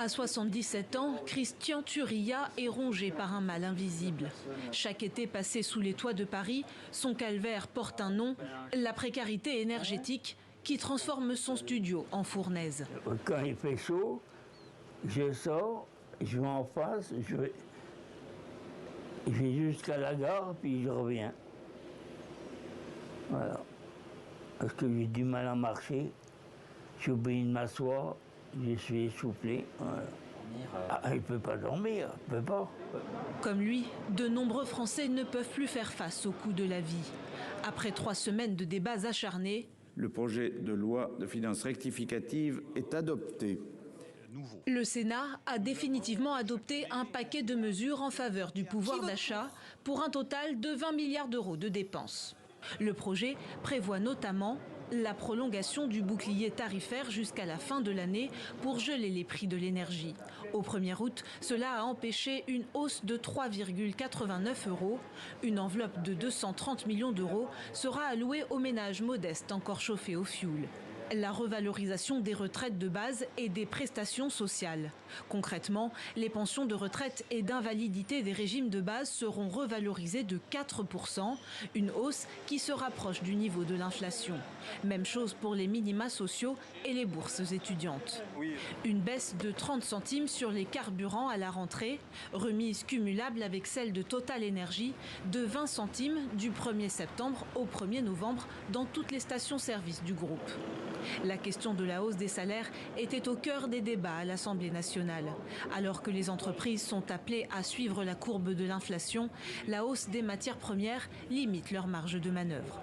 À 77 ans, Christian Turilla est rongé par un mal invisible. Chaque été passé sous les toits de Paris, son calvaire porte un nom, la précarité énergétique qui transforme son studio en fournaise. Quand il fait chaud, je sors, je vais en face, je vais jusqu'à la gare, puis je reviens. Voilà. Parce que j'ai du mal à marcher, j'ai oublié de m'asseoir, je suis essoufflé. Voilà. Il ne peut pas dormir, il ne peut pas. Comme lui, de nombreux Français ne peuvent plus faire face au coût de la vie. Après 3 semaines de débats acharnés, le projet de loi de finances rectificative est adopté. Le Sénat a définitivement adopté un paquet de mesures en faveur du pouvoir d'achat pour un total de 20 milliards d'euros de dépenses. Le projet prévoit notamment la prolongation du bouclier tarifaire jusqu'à la fin de l'année pour geler les prix de l'énergie. Au 1er août, cela a empêché une hausse de 3,89 €. Une enveloppe de 230 millions d'euros sera allouée aux ménages modestes encore chauffés au fioul. La revalorisation des retraites de base et des prestations sociales. Concrètement, les pensions de retraite et d'invalidité des régimes de base seront revalorisées de 4%, une hausse qui se rapproche du niveau de l'inflation. Même chose pour les minima sociaux et les bourses étudiantes. Une baisse de 30 centimes sur les carburants à la rentrée, remise cumulable avec celle de Total Énergie de 20 centimes du 1er septembre au 1er novembre dans toutes les stations-service du groupe. La question de la hausse des salaires était au cœur des débats à l'Assemblée nationale. Alors que les entreprises sont appelées à suivre la courbe de l'inflation, la hausse des matières premières limite leur marge de manœuvre.